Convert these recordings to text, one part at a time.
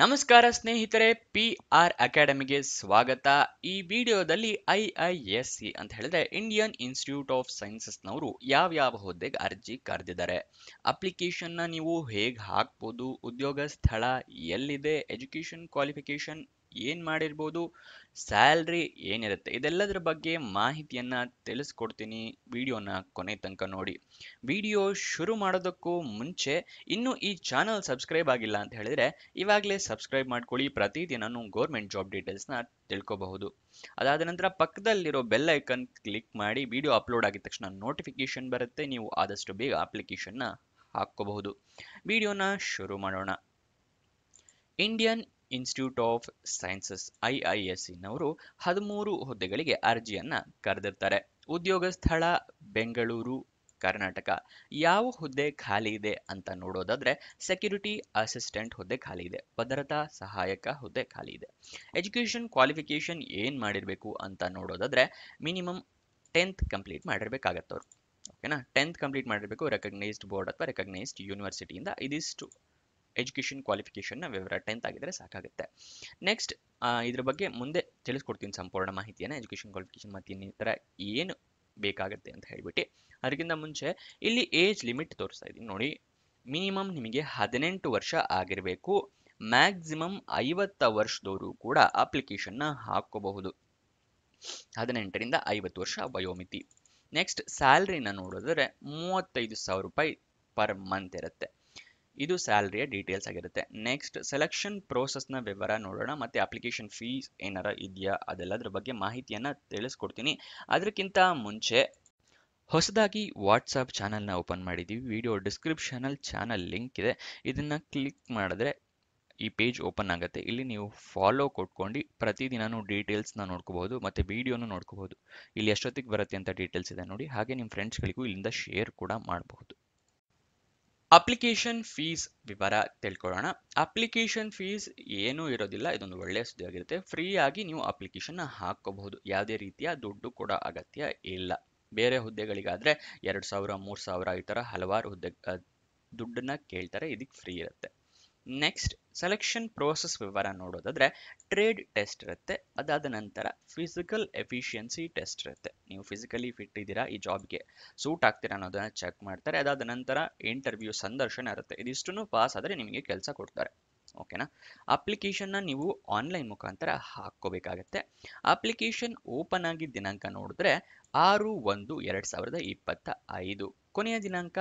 ನಮಸ್ಕಾರ ಸ್ನೇಹಿತರೆ, PR ಅಕಾಡೆಮಿಗೆ ಸ್ವಾಗತ. ಈ ವಿಡಿಯೋದಲ್ಲಿ IISc ಅಂತ ಹೇಳಿದ್ರೆ ಇಂಡಿಯನ್ ಇನ್ಸ್ಟಿಟ್ಯೂಟ್ ಆಫ್ ಸೈನ್ಸಸ್ನವರು ಯಾವ ಹುದ್ದೆಗೆ ಅರ್ಜಿ ಕರೆದಿದ್ದಾರೆ, ಅಪ್ಲಿಕೇಶನ್ನ ನೀವು ಹೇಗೆ ಹಾಕ್ಬೋದು, ಉದ್ಯೋಗ ಸ್ಥಳ ಎಲ್ಲಿದೆ, ಎಜುಕೇಷನ್ ಕ್ವಾಲಿಫಿಕೇಶನ್ ಏನು ಮಾಡಿರ್ಬೋದು, ಸ್ಯಾಲ್ರಿ ಏನಿರುತ್ತೆ, ಇದೆಲ್ಲದರ ಬಗ್ಗೆ ಮಾಹಿತಿಯನ್ನ ತಿಳಿಸ್ಕೊಡ್ತೀನಿ. ವಿಡಿಯೋನ ಕೊನೆ ತನಕ ನೋಡಿ. ವಿಡಿಯೋ ಶುರು ಮಾಡೋದಕ್ಕೂ ಮುಂಚೆ ಇನ್ನೂ ಈ ಚಾನಲ್ ಸಬ್ಸ್ಕ್ರೈಬ್ ಆಗಿಲ್ಲ ಅಂತ ಹೇಳಿದ್ರೆ ಇವಾಗಲೇ ಸಬ್ಸ್ಕ್ರೈಬ್ ಮಾಡ್ಕೊಳ್ಳಿ. ಪ್ರತಿದಿನನೂ ಗೌರ್ಮೆಂಟ್ ಜಾಬ್ ಡೀಟೇಲ್ಸ್ನ ತಿಳ್ಕೋಬಹುದು. ಅದಾದ ನಂತರ ಪಕ್ಕದಲ್ಲಿರೋ ಬೆಲ್ ಐಕನ್ ಕ್ಲಿಕ್ ಮಾಡಿ. ವಿಡಿಯೋ ಅಪ್ಲೋಡ್ ಆಗಿದ ತಕ್ಷಣ ನೋಟಿಫಿಕೇಶನ್ ಬರುತ್ತೆ. ನೀವು ಆದಷ್ಟು ಬೇಗ ಅಪ್ಲಿಕೇಶನ್ನ ಹಾಕ್ಕೋಬಹುದು. ವಿಡಿಯೋನ ಶುರು ಮಾಡೋಣ. ಇಂಡಿಯನ್ ಇನ್ಸ್ಟಿಟ್ಯೂಟ್ ಆಫ್ ಸೈನ್ಸಸ್ IISc-ನವರು 13 ಹುದ್ದೆಗಳಿಗೆ ಅರ್ಜಿಯನ್ನ ಕರೆದಿರ್ತಾರೆ. ಉದ್ಯೋಗ ಸ್ಥಳ ಬೆಂಗಳೂರು, ಕರ್ನಾಟಕ. ಯಾವ ಹುದ್ದೆ ಖಾಲಿ ಇದೆ ಅಂತ ನೋಡೋದಾದ್ರೆ ಸೆಕ್ಯೂರಿಟಿ ಅಸಿಸ್ಟೆಂಟ್ ಹುದ್ದೆ ಖಾಲಿ ಇದೆ, ಭದ್ರತಾ ಸಹಾಯಕ ಹುದ್ದೆ ಖಾಲಿ ಇದೆ. ಎಜುಕೇಷನ್ ಕ್ವಾಲಿಫಿಕೇಶನ್ ಏನ್ ಮಾಡಿರ್ಬೇಕು ಅಂತ ನೋಡೋದಾದ್ರೆ ಮಿನಿಮಮ್ 10th ಕಂಪ್ಲೀಟ್ ಮಾಡಿರ್ಬೇಕಾಗತ್ತವ್ರು. ಓಕೆನಾ, 10th ಕಂಪ್ಲೀಟ್ ಮಾಡಿರ್ಬೇಕು. ರೆಕಗ್ನೈಸ್ಡ್ ಬೋರ್ಡ್ ಅಥವಾ ರೆಕಗ್ನೈಸ್ಡ್ ಯೂನಿವರ್ಸಿಟಿಯಿಂದ ಇದಿಷ್ಟು ಎಜುಕೇಷನ್ ಕ್ವಾಲಿಫಿಕೇಶನ್ನ ವಿವರ 10th ಆಗಿದ್ರೆ ಸಾಕಾಗುತ್ತೆ. ನೆಕ್ಸ್ಟ್ ಇದ್ರ ಬಗ್ಗೆ ಮುಂದೆ ತಿಳಿಸ್ಕೊಡ್ತೀನಿ ಸಂಪೂರ್ಣ ಮಾಹಿತಿಯನ್ನು. ಎಜುಕೇಷನ್ ಕ್ವಾಲಿಫಿಕೇಶನ್ ಮತ್ತು ಇನ್ನಿತರ ಏನು ಬೇಕಾಗುತ್ತೆ ಅಂತ ಹೇಳ್ಬಿಟ್ಟು. ಅದಕ್ಕಿಂತ ಮುಂಚೆ ಇಲ್ಲಿ ಏಜ್ ಲಿಮಿಟ್ ತೋರಿಸ್ತಾ ಇದ್ದೀನಿ ನೋಡಿ. ಮಿನಿಮಮ್ ನಿಮಗೆ 18 ವರ್ಷ ಆಗಿರಬೇಕು. ಮ್ಯಾಕ್ಸಿಮಮ್ 50 ವರ್ಷದವರು ಕೂಡ ಅಪ್ಲಿಕೇಶನ್ನ ಹಾಕೋಬಹುದು. 18ರಿಂದ 50 ವರ್ಷ ವಯೋಮಿತಿ. ನೆಕ್ಸ್ಟ್ ಸ್ಯಾಲ್ರಿನ ನೋಡಿದ್ರೆ 35,000 ರೂಪಾಯಿ ಪರ್ ಮಂತ್ ಇರುತ್ತೆ. ಇದು ಸ್ಯಾಲ್ರಿಯ ಡೀಟೇಲ್ಸ್ ಆಗಿರುತ್ತೆ. ನೆಕ್ಸ್ಟ್ ಸೆಲೆಕ್ಷನ್ ಪ್ರೋಸೆಸ್ನ ವಿವರ ನೋಡೋಣ. ಮತ್ತೆ ಅಪ್ಲಿಕೇಶನ್ ಫೀಸ್ ಏನಾರ ಇದೆಯಾ ಅದೆಲ್ಲದ್ರ ಬಗ್ಗೆ ಮಾಹಿತಿಯನ್ನ ತಿಳಿಸ್ಕೊಡ್ತೀನಿ. ಅದಕ್ಕಿಂತ ಮುಂಚೆ ಹೊಸದಾಗಿ ವಾಟ್ಸಪ್ ಚಾನಲ್ನ ಓಪನ್ ಮಾಡಿದ್ದೀವಿ. ವಿಡಿಯೋ ಡಿಸ್ಕ್ರಿಪ್ಷನಲ್ಲಿ ಚಾನಲ್ ಲಿಂಕ್ ಇದೆ. ಇದನ್ನ ಕ್ಲಿಕ್ ಮಾಡಿದ್ರೆ ಈ ಪೇಜ್ ಓಪನ್ ಆಗುತ್ತೆ. ಇಲ್ಲಿ ನೀವು ಫಾಲೋ ಕೊಟ್ಕೊಂಡು ಪ್ರತಿದಿನನೂ ಡೀಟೇಲ್ಸ್ನ ನೋಡ್ಕೋಬಹುದು, ಮತ್ತೆ ವಿಡಿಯೋನು ನೋಡ್ಕೋಬಹುದು. ಇಲ್ಲಿ ಎಷ್ಟೊತ್ತಿಗೆ ಬರುತ್ತೆ ಅಂತ ಡೀಟೇಲ್ಸ್ ಇದೆ ನೋಡಿ. ಹಾಗೆ ನಿಮ್ಮ ಫ್ರೆಂಡ್ಸ್ಗಳಿಗೂ ಇಲ್ಲಿಂದ ಶೇರ್ ಕೂಡ ಮಾಡಬಹುದು. ಅಪ್ಲಿಕೇಶನ್ ಫೀಸ್ ವಿವರ ತಿಳ್ಕೊಳ್ಳೋಣ. ಅಪ್ಲಿಕೇಶನ್ ಫೀಸ್ ಏನೂ ಇರೋದಿಲ್ಲ. ಇದೊಂದು ಒಳ್ಳೆಯ ಸುದ್ದಿ ಆಗಿರುತ್ತೆ. ಫ್ರೀ ಆಗಿ ನೀವು ಅಪ್ಲಿಕೇಶನ್ ಹಾಕೋಬಹುದು. ಯಾವುದೇ ರೀತಿಯ ದುಡ್ಡು ಕೊಡೋ ಅಗತ್ಯ ಇಲ್ಲ. ಬೇರೆ ಹುದ್ದೆಗಳಿಗಾದ್ರೆ 2,000 3,000 ಈ ತರ ಹಲವಾರು ಹುದ್ದೆ ದುಡ್ಡನ್ನ ಕೇಳ್ತಾರೆ. ಇದಕ್ಕೆ ಫ್ರೀ ಇರುತ್ತೆ. ನೆಕ್ಸ್ಟ್ ಸೆಲೆಕ್ಷನ್ ಪ್ರೋಸೆಸ್ ವಿವರ ನೋಡೋದಾದ್ರೆ ಟ್ರೇಡ್ ಟೆಸ್ಟ್ ಇರುತ್ತೆ. ಅದಾದ ನಂತರ ಫಿಸಿಕಲ್ ಎಫಿಷಿಯನ್ಸಿ ಟೆಸ್ಟ್ ಇರುತ್ತೆ. ನೀವು ಫಿಸಿಕಲಿ ಫಿಟ್ ಇದ್ದೀರಾ, ಈ ಜಾಬ್ಗೆ ಸೂಟ್ ಆಗ್ತೀರಾ ಅನ್ನೋದನ್ನ ಚೆಕ್ ಮಾಡ್ತಾರೆ. ಅದಾದ ನಂತರ ಇಂಟರ್ವ್ಯೂ ಸಂದರ್ಶನ ಇರುತ್ತೆ. ಇದಿಷ್ಟನ್ನು ಪಾಸ್ ಆದರೆ ನಿಮಗೆ ಕೆಲಸ ಕೊಡ್ತಾರೆ. ಓಕೆನಾ. ಅಪ್ಲಿಕೇಶನ್ನ ನೀವು ಆನ್ಲೈನ್ ಮುಖಾಂತರ ಹಾಕೋಬೇಕಾಗತ್ತೆ. ಅಪ್ಲಿಕೇಶನ್ ಓಪನ್ ಆಗಿದ್ದ ದಿನಾಂಕ ನೋಡಿದ್ರೆ 6/1/2025. ಕೊನೆಯ ದಿನಾಂಕ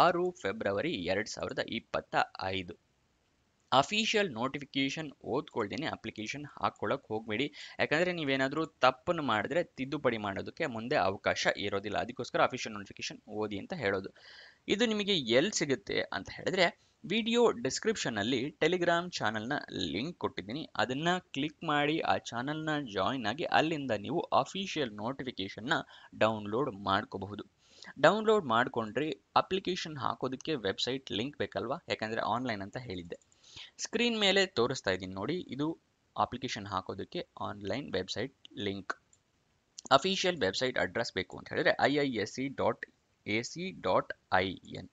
6 ಫೆಬ್ರವರಿ 2025. ಅಫಿಷಿಯಲ್ ನೋಟಿಫಿಕೇಶನ್ ಓದ್ಕೊಳ್ದೇನೆ ಅಪ್ಲಿಕೇಶನ್ ಹಾಕೊಳ್ಳೋಕೆ ಹೋಗಬೇಡಿ. ಯಾಕಂದರೆ ನೀವೇನಾದರೂ ತಪ್ಪನ್ನು ಮಾಡಿದ್ರೆ ತಿದ್ದುಪಡಿ ಮಾಡೋದಕ್ಕೆ ಮುಂದೆ ಅವಕಾಶ ಇರೋದಿಲ್ಲ. ಅದಕ್ಕೋಸ್ಕರ ಅಫಿಷಿಯಲ್ ನೋಟಿಫಿಕೇಶನ್ ಓದಿ ಅಂತ ಹೇಳೋದು. ಇದು ನಿಮಗೆ ಎಲ್ಲಿ ಸಿಗುತ್ತೆ ಅಂತ ಹೇಳಿದ್ರೆ ವಿಡಿಯೋ ಡಿಸ್ಕ್ರಿಪ್ಷನಲ್ಲಿ ಟೆಲಿಗ್ರಾಮ್ ಚಾನಲ್ನ ಲಿಂಕ್ ಕೊಟ್ಟಿದ್ದೀನಿ. ಅದನ್ನು ಕ್ಲಿಕ್ ಮಾಡಿ ಆ ಚಾನಲ್ನ ಜಾಯಿನ್ ಆಗಿ ಅಲ್ಲಿಂದ ನೀವು ಅಫಿಷಿಯಲ್ ನೋಟಿಫಿಕೇಶನ್ನ ಡೌನ್ಲೋಡ್ ಮಾಡ್ಕೋಬಹುದು. ಡೌನ್ಲೋಡ್ ಮಾಡಿಕೊಂಡ್ರೆ ಅಪ್ಲಿಕೇಶನ್ ಹಾಕೋದಕ್ಕೆ ವೆಬ್ಸೈಟ್ ಲಿಂಕ್ ಬೇಕಲ್ವಾ, ಯಾಕಂದರೆ ಆನ್ಲೈನ್ ಅಂತ ಹೇಳಿದ್ದೆ. ಸ್ಕ್ರೀನ್ ಮೇಲೆ ತೋರಿಸ್ತಾ ಇದ್ದೀನಿ ನೋಡಿ. ಇದು ಅಪ್ಲಿಕೇಶನ್ ಹಾಕೋದಕ್ಕೆ online website link. Official website address ಬೇಕು ಅಂತ ಹೇಳಿದ್ರೆ iisc.ac.in.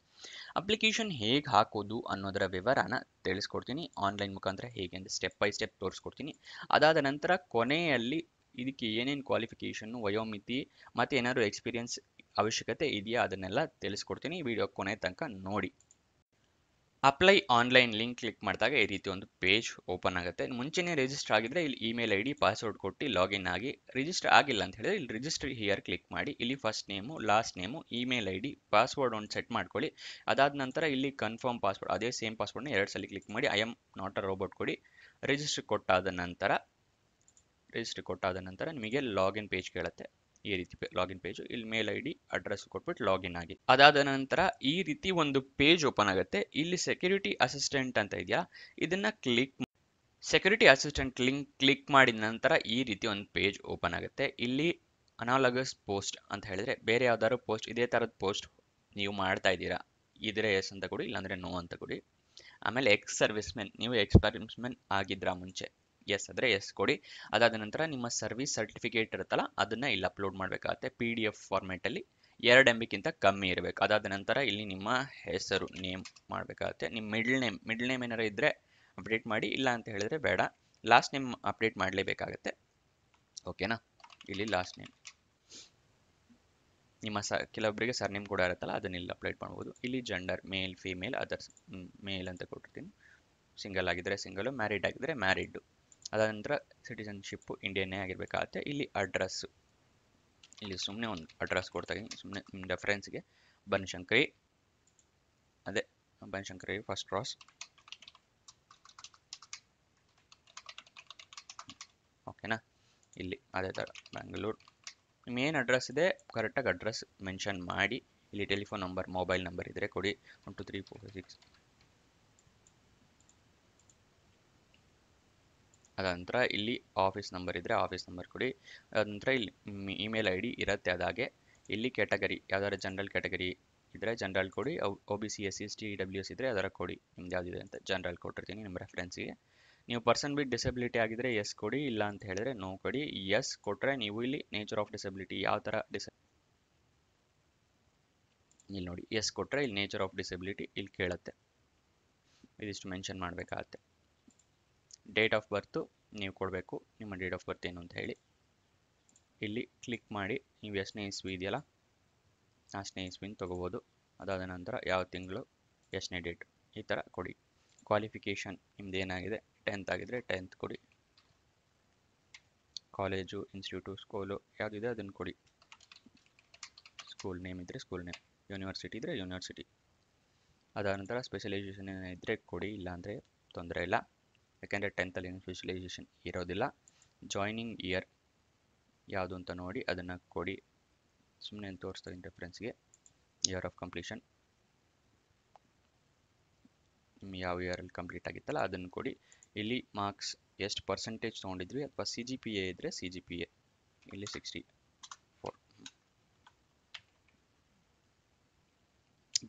ಅಪ್ಲಿಕೇಶನ್ ಹೇಗೆ ಹಾಕೋದು ಅನ್ನೋದರ ವಿವರನ ತಿಳಿಸ್ಕೊಡ್ತೀನಿ. ಆನ್ಲೈನ್ ಮುಖಾಂತರ ಹೇಗೆ ಅಂತ ಸ್ಟೆಪ್ ಬೈ ಸ್ಟೆಪ್ ತೋರಿಸ್ಕೊಡ್ತೀನಿ. ಅದಾದ ನಂತರ ಕೊನೆಯಲ್ಲಿ ಇದಕ್ಕೆ ಏನೇನು ಕ್ವಾಲಿಫಿಕೇಷನ್ನು, ವಯೋಮಿತಿ ಮತ್ತು ಏನಾದರೂ ಎಕ್ಸ್ಪೀರಿಯನ್ಸ್ ಅವಶ್ಯಕತೆ ಇದೆಯಾ ಅದನ್ನೆಲ್ಲ ತಿಳಿಸ್ಕೊಡ್ತೀನಿ. ವಿಡಿಯೋ ಕೊನೆ ತನಕ ನೋಡಿ. ಅಪ್ಲೈ ಆನ್ಲೈನ್ ಲಿಂಕ್ ಕ್ಲಿಕ್ ಮಾಡಿದಾಗ ಈ ರೀತಿ ಒಂದು ಪೇಜ್ ಓಪನ್ ಆಗುತ್ತೆ. ಮುಂಚೆನೇ ರಿಜಿಸ್ಟರ್ ಆಗಿದ್ರೆ ಇಲ್ಲಿ ಇಮೇಲ್ ID ಪಾಸ್ವರ್ಡ್ ಕೊಟ್ಟು ಲಾಗಿನ್ ಆಗಿ. ರಿಜಿಸ್ಟರ್ ಆಗಿಲ್ಲ ಅಂತ ಹೇಳಿದ್ರೆ ಇಲ್ಲಿ ರಿಜಿಸ್ಟರ್ ಹಿಯರ್ ಕ್ಲಿಕ್ ಮಾಡಿ. ಇಲ್ಲಿ first name, last name, email ID, password ಒಂದು ಸೆಟ್ ಮಾಡ್ಕೊಳ್ಳಿ. ಅದಾದ ನಂತರ ಇಲ್ಲಿ ಕನ್ಫರ್ಮ್ ಪಾಸ್ವರ್ಡ್, ಅದೇ ಸೇಮ್ ಪಾಸ್ವರ್ಡ್ನ 2 ಸಲ ಕ್ಲಿಕ್ ಮಾಡಿ. I am not a robot ಕೊಡಿ. ರಿಜಿಸ್ಟರ್ ಕೊಟ್ಟಾದ ನಂತರ ನಿಮಗೆ ಲಾಗಿನ್ ಪೇಜ್ ಕೇಳುತ್ತೆ. ಈ ರೀತಿ ಲಾಗಿನ್ ಪೇಜ್. ಇಲ್ಲಿ ಮೇಲ್ ID ಅಡ್ರೆಸ್ ಕೊಟ್ಬಿಟ್ಟು ಲಾಗಿನ್ ಆಗಿ. ಅದಾದ ನಂತರ ಈ ರೀತಿ ಒಂದು ಪೇಜ್ ಓಪನ್ ಆಗುತ್ತೆ. ಇಲ್ಲಿ ಸೆಕ್ಯೂರಿಟಿ ಅಸಿಸ್ಟೆಂಟ್ ಅಂತ ಇದೆಯಾ, ಇದನ್ನ ಸೆಕ್ಯೂರಿಟಿ ಅಸಿಸ್ಟೆಂಟ್ ಲಿಂಕ್ ಕ್ಲಿಕ್ ಮಾಡಿದ ನಂತರ ಈ ರೀತಿ ಒಂದು ಪೇಜ್ ಓಪನ್ ಆಗುತ್ತೆ. ಇಲ್ಲಿ ಅನಾಲಗಸ್ ಪೋಸ್ಟ್ ಅಂತ ಹೇಳಿದ್ರೆ ಬೇರೆ ಯಾವ್ದಾದ್ರು ಪೋಸ್ಟ್, ಇದೇ ತರದ ಪೋಸ್ಟ್ ನೀವು ಮಾಡ್ತಾ ಇದ್ದೀರಾ ಇದ್ರೆ ಎಸ್ ಅಂತ ಕೊಡಿ, ಇಲ್ಲಾಂದ್ರೆ ನೋ ಅಂತ ಕೊಡಿ. ಆಮೇಲೆ ಎಕ್ಸ್ ಸರ್ವಿಸ್ ಮೆನ್, ನೀವು ಎಕ್ಸ್ ಸರ್ವಿಸ್ ಮೆನ್ ಆಗಿದ್ರ ಮುಂಚೆ, ಎಸ್ ಆದರೆ ಎಸ್ ಕೊಡಿ. ಅದಾದ ನಂತರ ನಿಮ್ಮ ಸರ್ವಿಸ್ ಸರ್ಟಿಫಿಕೇಟ್ ಇರುತ್ತಲ್ಲ ಅದನ್ನ ಇಲ್ಲಿ ಅಪ್ಲೋಡ್ ಮಾಡಬೇಕಾಗತ್ತೆ. PDF ಫಾರ್ಮೆಟಲ್ಲಿ 2 MB ಕಮ್ಮಿ ಇರಬೇಕು. ಅದಾದ ನಂತರ ಇಲ್ಲಿ ನಿಮ್ಮ ಹೆಸರು ನೇಮ್ ಮಾಡಬೇಕಾಗತ್ತೆ. ನಿಮ್ಮ ಮಿಡ್ಲ್ ನೇಮ್ ಏನಾರ ಇದ್ದರೆ ಅಪ್ಡೇಟ್ ಮಾಡಿ, ಇಲ್ಲ ಅಂತ ಹೇಳಿದ್ರೆ ಬೇಡ. ಲಾಸ್ಟ್ ನೇಮ್ ಅಪ್ಡೇಟ್ ಮಾಡಲೇಬೇಕಾಗತ್ತೆ. ಓಕೆನಾ. ಇಲ್ಲಿ ಲಾಸ್ಟ್ ನೇಮ್ ನಿಮ್ಮ ಕೆಲವೊಬ್ಬರಿಗೆ ಸರ್ನೇಮ್ ಕೂಡ ಇರುತ್ತಲ್ಲ, ಅದನ್ನ ಇಲ್ಲಿ ಅಪ್ಡೇಟ್ ಮಾಡ್ಬೋದು. ಇಲ್ಲಿ ಜೆಂಡರ್ ಮೇಲ್ ಫಿಮೇಲ್ ಅದರ್ಸ್ ಮೇಲ್ ಅಂತ ಕೊಟ್ಟಿರ್ತೀನಿ. ಸಿಂಗಲ್ ಆಗಿದ್ರೆ ಸಿಂಗಲ್, ಮ್ಯಾರಿಡ್ ಆಗಿದ್ರೆ ಮ್ಯಾರಿಡ್. ಅದಾದ ನಂತರ ಸಿಟಿಸನ್ಶಿಪ್ ಇಂಡಿಯನ್ನೇ ಆಗಿರ್ಬೇಕಾಗತ್ತೆ. ಇಲ್ಲಿ ಅಡ್ರೆಸ್, ಇಲ್ಲಿ ಸುಮ್ಮನೆ ಒಂದು ಅಡ್ರೆಸ್ ಕೊಡ್ತಾ ಇದ್ದೀನಿ ಸುಮ್ಮನೆ ನಿಮ್ಮ ರೆಫರೆನ್ಸ್ಗೆ. ಬನಶಂಕರಿ, ಅದೇ ಬನಶಂಕರಿ ಫಸ್ಟ್ ಕ್ರಾಸ್. ಓಕೆನಾ. ಇಲ್ಲಿ ಅದೇ ಥರ ಬ್ಯಾಂಗ್ಳೂರು. ನಿಮ್ಮ ಏನು ಅಡ್ರೆಸ್ ಇದೆ ಕರೆಕ್ಟಾಗಿ ಅಡ್ರೆಸ್ ಮೆನ್ಷನ್ ಮಾಡಿ. ಇಲ್ಲಿ ಟೆಲಿಫೋನ್ ನಂಬರ್, ಮೊಬೈಲ್ ನಂಬರ್ ಇದ್ದರೆ ಕೊಡಿ. 1 2 3 4 5 6. ಅದ ನಂತರ ಇಲ್ಲಿ ಆಫೀಸ್ ನಂಬರ್ ಇದ್ದರೆ ಆಫೀಸ್ ನಂಬರ್ ಕೊಡಿ. ಅದ ನಂತರ ಇಲ್ಲಿ ಇಮೇಲ್ ಐ ಡಿ ಇರುತ್ತೆ. ಅದಾಗೆ ಇಲ್ಲಿ ಕ್ಯಾಟಗರಿ ಯಾವ್ದಾದ್ರು ಜನರಲ್ ಕ್ಯಾಟಗರಿ ಇದ್ದರೆ ಜನರಲ್ ಕೊಡಿ. O B C S C S T W S ಇದ್ದರೆ ಅದರ ಕೊಡಿ. ನಿಮ್ದು ಯಾವುದಿದೆ ಅಂತ ಜನರಲ್ ಕೊಟ್ಟಿರ್ತೀನಿ ನಿಮ್ಮ ರೆಫರೆನ್ಸಿಗೆ. ನೀವು ಪರ್ಸನ್ ವಿತ್ ಡಿಸಬಿಲಿಟಿ ಆಗಿದ್ರೆ ಎಸ್ ಕೊಡಿ, ಇಲ್ಲ ಅಂತ ಹೇಳಿದ್ರೆ ನೋ ಕೊಡಿ. ಎಸ್ ಕೊಟ್ಟರೆ ನೀವು ಇಲ್ಲಿ ನೇಚರ್ ಆಫ್ ಡಿಸಬಿಲಿಟಿ ಯಾವ ಥರ ಇಲ್ಲಿ ನೋಡಿ, ಎಸ್ ಕೊಟ್ಟರೆ ಇಲ್ಲಿ ನೇಚರ್ ಆಫ್ ಡಿಸಬಿಲಿಟಿ ಇಲ್ಲಿ ಕೇಳುತ್ತೆ. ಇದಿಷ್ಟು ಮೆನ್ಷನ್ ಮಾಡಬೇಕಾಗತ್ತೆ. ಡೇಟ್ ಆಫ್ ಬರ್ತು ನೀವು ಕೊಡಬೇಕು, ನಿಮ್ಮ ಡೇಟ್ ಆಫ್ ಬರ್ತ್ ಏನು ಅಂತ ಹೇಳಿ. ಇಲ್ಲಿ ಕ್ಲಿಕ್ ಮಾಡಿ ನೀವು ಎಷ್ಟನೇ ಇಸ್ವಿ ಇದೆಯಲ್ಲ ಅಷ್ಟನೇ ಇಸ್ವಿನ ತೊಗೋಬೋದು. ಅದಾದ ನಂತರ ಯಾವ ತಿಂಗಳು ಎಷ್ಟನೇ ಡೇಟ್ ಈ ಥರ ಕೊಡಿ. ಕ್ವಾಲಿಫಿಕೇಷನ್ ನಿಮ್ದು ಏನಾಗಿದೆ 10th ಆಗಿದ್ರೆ 10th ಕೊಡಿ. ಕಾಲೇಜು, ಇನ್ಸ್ಟಿಟ್ಯೂಟು, ಸ್ಕೂಲು ಯಾವುದಿದೆ ಅದನ್ನು ಕೊಡಿ. ಸ್ಕೂಲ್ ನೇಮ್ ಇದ್ದರೆ ಸ್ಕೂಲ್ ನೇಮ್, ಯೂನಿವರ್ಸಿಟಿ ಇದ್ದರೆ ಯೂನಿವರ್ಸಿಟಿ. ಅದಾದ ನಂತರ ಸ್ಪೆಷಲೈಸೇಷನ್ ಇದ್ದರೆ ಕೊಡಿ, ಇಲ್ಲ ಅಂದರೆ ತೊಂದರೆ ಇಲ್ಲ. ಯಾಕೆಂದರೆ 10th ಏನು ಸ್ಪೆಷಲೈಸೇಷನ್ ಇರೋದಿಲ್ಲ. ಜಾಯ್ನಿಂಗ್ ಇಯರ್ ಯಾವುದು ಅಂತ ನೋಡಿ ಅದನ್ನು ಕೊಡಿ. ಸುಮ್ಮನೆ ತೋರಿಸ್ತಾ ಇದ್ದೀನಿ ರೆಫರೆನ್ಸ್ಗೆ. ಇಯರ್ ಆಫ್ ಕಂಪ್ಲೀಷನ್ ಯಾವ ಇಯರಲ್ಲಿ ಕಂಪ್ಲೀಟ್ ಆಗಿತ್ತಲ್ಲ ಅದನ್ನು ಕೊಡಿ. ಇಲ್ಲಿ ಮಾರ್ಕ್ಸ್ ಎಷ್ಟು ಪರ್ಸೆಂಟೇಜ್ ತೊಗೊಂಡಿದ್ವಿ ಅಥವಾ ಸಿ ಜಿ ಪಿ ಎ ಇದ್ದರೆ ಸಿ ಜಿ ಪಿ ಎ ಇಲ್ಲಿ 64.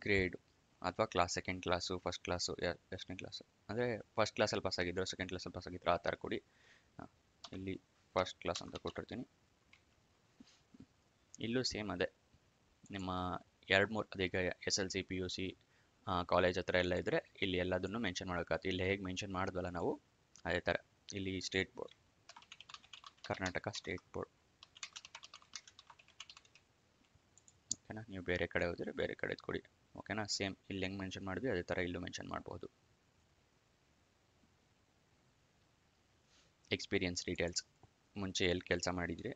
ಗ್ರೇಡು ಅಥವಾ class, second class, first class, ಎಷ್ಟನೇ ಕ್ಲಾಸು ಅಂದರೆ ಫಸ್ಟ್ ಕ್ಲಾಸಲ್ಲಿ ಪಾಸ್ ಆಗಿದ್ರು, ಸೆಕೆಂಡ್ ಕ್ಲಾಸಲ್ಲಿ ಪಾಸ್ ಆಗಿದ್ರು ಆ ಥರ ಕೊಡಿ. ಇಲ್ಲಿ ಫಸ್ಟ್ ಕ್ಲಾಸ್ ಅಂತ ಕೊಟ್ಟಿರ್ತೀನಿ. ಇಲ್ಲೂ ಸೇಮ್ ಅದೇ ನಿಮ್ಮ 2-3 ಅದೀಗ S L C, P U C, college ಹತ್ರ ಎಲ್ಲ ಇದ್ದರೆ ಇಲ್ಲಿ ಎಲ್ಲದನ್ನು ಮೆನ್ಷನ್ ಮಾಡೋಕ್ಕಾಗುತ್ತೆ. ಇಲ್ಲಿ ಹೇಗೆ ಮೆನ್ಷನ್ ಮಾಡಿದ್ವಲ್ಲ ನಾವು ಅದೇ ಥರ. ಇಲ್ಲಿ state board, Karnataka state board. ಓಕೆನಾ. ನೀವು ಬೇರೆ ಕಡೆ ಹೋದರೆ ಬೇರೆ ಕಡೆ ಕೊಡಿ. ಓಕೆನಾ. ಸೇಮ್ ಇಲ್ಲಿ ಹೆಂಗೆ ಮೆನ್ಷನ್ ಮಾಡಿದ್ವಿ ಅದೇ ಥರ ಇಲ್ಲೂ ಮೆನ್ಷನ್ ಮಾಡ್ಬೋದು. ಎಕ್ಸ್ಪೀರಿಯನ್ಸ್ ಡೀಟೇಲ್ಸ್, ಮುಂಚೆ ಎಲ್ಲಿ ಕೆಲಸ ಮಾಡಿದ್ರಿ,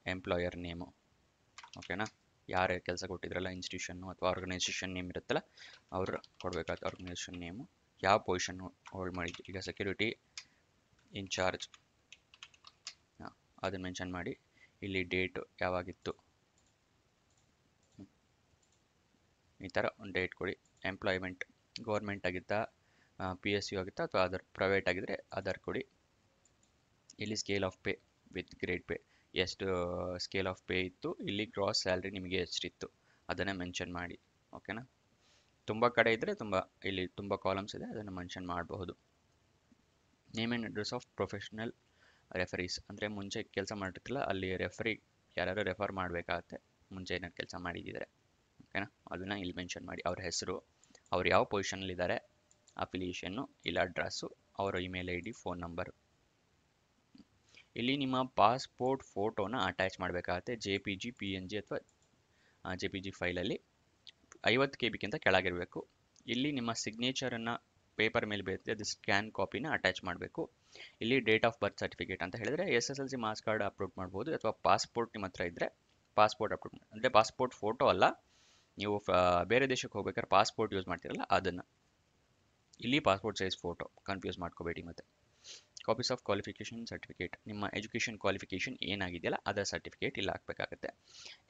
ಎಂಪ್ಲಾಯರ್ ನೇಮು. ಓಕೆನಾ. ಯಾರು ಕೆಲಸ ಕೊಟ್ಟಿದ್ರಲ್ಲ ಇನ್ಸ್ಟಿಟ್ಯೂಷನ್ನು ಅಥವಾ ಆರ್ಗನೈಸೇಷನ್ ನೇಮ್ ಇರುತ್ತಲ್ಲ ಅವರು ಕೊಡಬೇಕಾಗುತ್ತೆ. ಆರ್ಗನೈಸೇಷನ್ ನೇಮು, ಯಾವ ಪೊಸಿಷನ್ ಹೋಲ್ಡ್ ಮಾಡಿದ್ವಿ. ಈಗ ಸೆಕ್ಯೂರಿಟಿ ಇನ್ಚಾರ್ಜ್ ಅದನ್ನು ಮೆನ್ಷನ್ ಮಾಡಿ. ಇಲ್ಲಿ ಡೇಟು ಯಾವಾಗಿತ್ತು ಈ ಥರ ಒಂದು ಡೇಟ್ ಕೊಡಿ. ಎಂಪ್ಲಾಯ್ಮೆಂಟ್ ಗೌರ್ಮೆಂಟ್ ಆಗಿತ್ತಾ, ಪಿ ಎಸ್ ಯು ಆಗಿತ್ತಾ ಅಥವಾ ಅದರ್ ಪ್ರೈವೇಟ್ ಆಗಿದ್ದರೆ ಅದರ್ ಕೊಡಿ. ಇಲ್ಲಿ scale of pay with grade pay ಎಷ್ಟು ಸ್ಕೇಲ್ ಆಫ್ ಪೇ ಇತ್ತು, ಇಲ್ಲಿ ಗ್ರಾಸ್ ಸ್ಯಾಲ್ರಿ ನಿಮಗೆ ಎಷ್ಟಿತ್ತು ಅದನ್ನು ಮೆನ್ಷನ್ ಮಾಡಿ. ಓಕೆನಾ. ತುಂಬ ಕಡೆ ಇದ್ದರೆ ಇಲ್ಲಿ ತುಂಬ ಕಾಲಮ್ಸ್ ಇದೆ, ಅದನ್ನು ಮೆನ್ಷನ್ ಮಾಡಬಹುದು. Name and address of professional referees ಅಂದರೆ ಮುಂಚೆ ಕೆಲಸ ಮಾಡಿರ್ತಿಲ್ಲ ಅಲ್ಲಿ ರೆಫರಿ ಯಾರು ರೆಫರ್ ಮಾಡಬೇಕಾಗತ್ತೆ ಮುಂಚೆ ಏನಾದ್ರು ಕೆಲಸ ಮಾಡಿದ್ದಿದ್ರೆ. ಓಕೆನಾ. ಅದನ್ನು ಇಲ್ಲಿ ಮೆನ್ಷನ್ ಮಾಡಿ. ಅವ್ರ ಹೆಸರು, ಅವ್ರು ಯಾವ ಪೊಸಿಷನಲ್ಲಿದ್ದಾರೆ, ಅಫಿಲಿಯೇಷನ್ನು, ಇಲ್ಲ ಅಡ್ರೆಸ್ಸು, ಅವರ email I D, phone number. ಇಲ್ಲಿ ನಿಮ್ಮ ಪಾಸ್ಪೋರ್ಟ್ ಫೋಟೋನ ಅಟ್ಯಾಚ್ ಮಾಡಬೇಕಾಗತ್ತೆ. J P G, P N G ಅಥವಾ ಜೆ ಪಿ ಜಿ ಫೈಲಲ್ಲಿ 50 KB ಕೆಳಗಿರಬೇಕು. ಇಲ್ಲಿ ನಿಮ್ಮ ಸಿಗ್ನೇಚರನ್ನು ಪೇಪರ್ ಮೇಲೆ ಬರುತ್ತೆ, ಅದು ಸ್ಕ್ಯಾನ್ ಕಾಪಿನ ಅಟ್ಯಾಚ್ ಮಾಡಬೇಕು. ಇಲ್ಲಿ ಡೇಟ್ ಆಫ್ ಬರ್ತ್ ಸರ್ಟಿಫಿಕೇಟ್ ಅಂತ ಹೇಳಿದರೆ SSLC ಮಾರ್ಕ್ಸ್ ಕಾರ್ಡ್ ಅಪ್ಲೋಡ್ ಮಾಡ್ಬೋದು, ಅಥವಾ ಪಾಸ್ಪೋರ್ಟ್ ನಿಮ್ಮ ಹತ್ರ ಇದ್ದರೆ ಪಾಸ್ಪೋರ್ಟ್ ಅಪ್ಲೋಡ್ ಮಾಡಿ. ಅಂದರೆ ಪಾಸ್ಪೋರ್ಟ್ ಫೋಟೋ ಅಲ್ಲ, ನೀವು ಬೇರೆ ದೇಶಕ್ಕೆ ಹೋಗ್ಬೇಕಾದ್ರೆ ಪಾಸ್ಪೋರ್ಟ್ ಯೂಸ್ ಮಾಡ್ತೀರಲ್ಲ ಅದನ್ನು. ಇಲ್ಲಿ ಪಾಸ್ಪೋರ್ಟ್ ಸೈಜ್ ಫೋಟೋ, ಕನ್ಫ್ಯೂಸ್ ಮಾಡ್ಕೋಬೇಡಿ. ಮತ್ತು ಕಾಪೀಸ್ ಆಫ್ ಕ್ವಾಲಿಫಿಕೇಷನ್ ಸರ್ಟಿಫಿಕೇಟ್, ನಿಮ್ಮ ಎಜುಕೇಷನ್ ಕ್ವಾಲಿಫಿಕೇಷನ್ ಏನಾಗಿದೆಯಲ್ಲ ಅದರ ಸರ್ಟಿಫಿಕೇಟ್ ಇಲ್ಲಿ ಹಾಕಬೇಕಾಗುತ್ತೆ.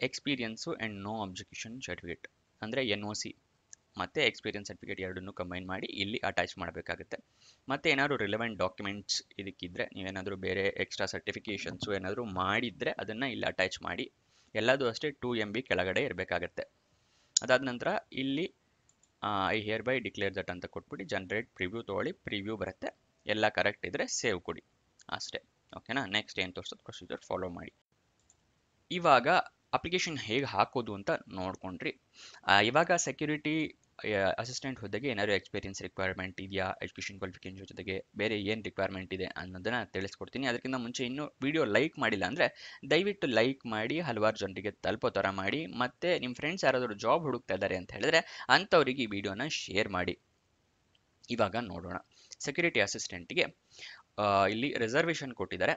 Experience and no objection certificate ಅಂದರೆ NOC ಮತ್ತು ಎಕ್ಸ್ಪೀರಿಯನ್ಸ್ ಸರ್ಟಿಫಿಕೇಟ್ ಎರಡನ್ನೂ ಕಂಬೈನ್ ಮಾಡಿ ಇಲ್ಲಿ ಅಟ್ಯಾಚ್ ಮಾಡಬೇಕಾಗುತ್ತೆ. ಮತ್ತು ಏನಾದರೂ ರಿಲೆವೆಂಟ್ ಡಾಕ್ಯುಮೆಂಟ್ಸ್ ಇದಕ್ಕಿದ್ದರೆ, ನೀವೇನಾದರೂ ಬೇರೆ ಎಕ್ಸ್ಟ್ರಾ ಸರ್ಟಿಫಿಕೇಷನ್ಸು ಏನಾದರೂ ಮಾಡಿದರೆ ಅದನ್ನು ಇಲ್ಲಿ ಅಟ್ಯಾಚ್ ಮಾಡಿ. ಎಲ್ಲದೂ ಅಷ್ಟೇ 2 MB ಕೆಳಗಡೆ ಇರಬೇಕಾಗತ್ತೆ. ಅದಾದ ನಂತರ ಇಲ್ಲಿ I here by declare that ಅಂತ ಕೊಟ್ಬಿಟ್ಟು ಜನರೇಟ್ ಪ್ರಿವ್ಯೂ ತೊಗೊಳ್ಳಿ. ಪ್ರಿವ್ಯೂ ಬರುತ್ತೆ, ಎಲ್ಲ ಕರೆಕ್ಟ್ ಇದ್ದರೆ ಸೇವ್ ಕೊಡಿ ಅಷ್ಟೇ. ಓಕೆನಾ. ನೆಕ್ಸ್ಟ್ ಏನು ತೋರಿಸೋದು ಪ್ರೊಸೀಜರ್ ಫಾಲೋ ಮಾಡಿ. ಇವಾಗ ಅಪ್ಲಿಕೇಶನ್ ಹೇಗೆ ಹಾಕೋದು ಅಂತ ನೋಡ್ಕೊಂಡ್ರಿ. ಇವಾಗ ಸೆಕ್ಯೂರಿಟಿ ಅಸಿಸ್ಟೆಂಟ್ ಹುದ್ದೆಗೆ ಏನಾದರೂ ಎಕ್ಸ್ಪೀರಿಯನ್ಸ್ ರಿಕ್ವೈರ್ಮೆಂಟ್ ಇದೆಯಾ, ಎಜುಕೇಷನ್ ಕ್ವಾಲಿಫಿಕೇಷನ್ ಜೊತೆಗೆ ಬೇರೆ ಏನು ರಿಕ್ವೈರ್ಮೆಂಟ್ ಇದೆ ಅನ್ನೋದನ್ನ ತಿಳಿಸ್ಕೊಡ್ತೀನಿ. ಅದಕ್ಕಿಂತ ಮುಂಚೆ ಇನ್ನೂ ವಿಡಿಯೋ ಲೈಕ್ ಮಾಡಿಲ್ಲ ಅಂದರೆ ದಯವಿಟ್ಟು ಲೈಕ್ ಮಾಡಿ, ಹಲವಾರು ಜನರಿಗೆ ತಲುಪೋ ಥರ ಮಾಡಿ, ಮತ್ತು ನಿಮ್ಮ ಫ್ರೆಂಡ್ಸ್ ಯಾರಾದರೂ ಜಾಬ್ ಹುಡುಕ್ತಾ ಇದ್ದಾರೆ ಅಂತ ಹೇಳಿದ್ರೆ ಅಂಥವ್ರಿಗೆ ಈ ವಿಡಿಯೋನ ಶೇರ್ ಮಾಡಿ. ಇವಾಗ ನೋಡೋಣ. ಸೆಕ್ಯೂರಿಟಿ ಅಸಿಸ್ಟೆಂಟ್ಗೆ ಇಲ್ಲಿ ರಿಸರ್ವೇಷನ್ ಕೊಟ್ಟಿದ್ದಾರೆ.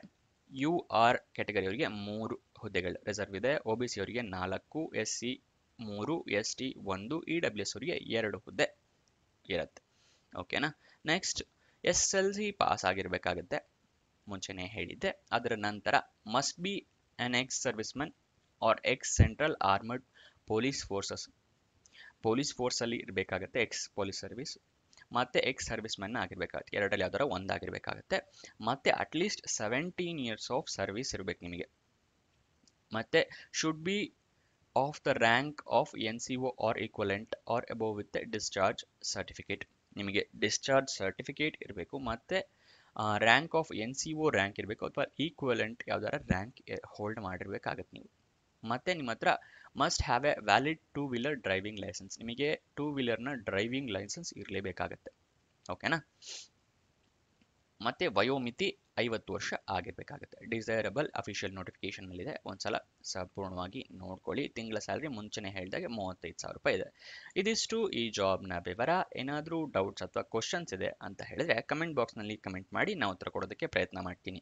ಯು ಆರ್ ಕ್ಯಾಟಗರಿಯವರಿಗೆ 3 ಹುದ್ದೆಗಳು ರಿಸರ್ವ್ ಇದೆ, ಒ ಬಿ ಸಿ ಅವರಿಗೆ 4, S C 3, S T 1, E W S ಅವರಿಗೆ 2 ಹುದ್ದೆ ಇರುತ್ತೆ. ಓಕೆನಾ. ನೆಕ್ಸ್ಟ್ SSLC ಪಾಸ್ ಆಗಿರಬೇಕಾಗುತ್ತೆ, ಮುಂಚೆನೇ ಹೇಳಿದ್ದೆ. ಅದರ ನಂತರ must be an ex serviceman or ex central armed police forces, police ಫೋರ್ಸಲ್ಲಿ ಇರಬೇಕಾಗುತ್ತೆ, ಎಕ್ಸ್ ಪೊಲೀಸ್ ಸರ್ವಿಸ್, ಮತ್ತೆ ಎಕ್ಸ್ ಸರ್ವಿಸ್ ಮೆನ್ ಆಗಿರಬೇಕಾಗುತ್ತೆ. ಎರಡರಲ್ಲಿ ಯಾವ್ದಾರ ಒಂದಾಗಿರಬೇಕಾಗುತ್ತೆ. ಮತ್ತೆ ಅಟ್ಲೀಸ್ಟ್ 17 ಇಯರ್ಸ್ ಆಫ್ ಸರ್ವಿಸ್ ಇರಬೇಕು ನಿಮಗೆ. ಮತ್ತೆ should be of the rank of NCO or equivalent or above with discharge certificate. ನಿಮಗೆ ಡಿಸ್ಚಾರ್ಜ್ ಸರ್ಟಿಫಿಕೇಟ್ ಇರಬೇಕು, ಮತ್ತೆ ರ್ಯಾಂಕ್ ಆಫ್ NCO ರ್ಯಾಂಕ್ ಇರಬೇಕು, ಅಥವಾ ಈಕ್ವಲೆಂಟ್ ಯಾವ್ದಾರ ರ್ಯಾಂಕ್ ಹೋಲ್ಡ್ ಮಾಡಿರ್ಬೇಕಾಗತ್ತೆ ನೀವು. ಮತ್ತೆ ನಿಮ್ಮ ಹತ್ರ must have a valid 2 wheeler driving licence, ನಿಮಗೆ 2 ವೀಲರ್ನ ಡ್ರೈವಿಂಗ್ ಲೈಸೆನ್ಸ್ ಇರಲೇಬೇಕಾಗತ್ತೆ. ಓಕೆನಾ. ಮತ್ತೆ ವಯೋಮಿತಿ 50 ವರ್ಷ ಆಗಿರಬೇಕಾಗುತ್ತೆ. ಡಿಸೈರಬಲ್ ಅಫಿಷಿಯಲ್ ನೋಟಿಫಿಕೇಶನ್ನಲ್ಲಿದೆ, ಒಂದ್ಸಲ ಸಂಪೂರ್ಣವಾಗಿ ನೋಡ್ಕೊಳ್ಳಿ. ತಿಂಗಳ ಸ್ಯಾಲ್ರಿ ಮುಂಚೆನೇ ಹೇಳಿದಾಗೆ 35,000 ರೂಪಾಯಿ ಇದೆ. ಇದಿಷ್ಟು ಈ ಜಾಬ್ನ ವಿವರ. ಏನಾದರೂ ಡೌಟ್ಸ್ ಅಥವಾ ಕ್ವಶನ್ಸ್ ಇದೆ ಅಂತ ಹೇಳಿದ್ರೆ ಕಮೆಂಟ್ ಬಾಕ್ಸ್ನಲ್ಲಿ ಕಮೆಂಟ್ ಮಾಡಿ, ನಾವು ಉತ್ತರ ಕೊಡೋದಕ್ಕೆ ಪ್ರಯತ್ನ ಮಾಡ್ತೀನಿ.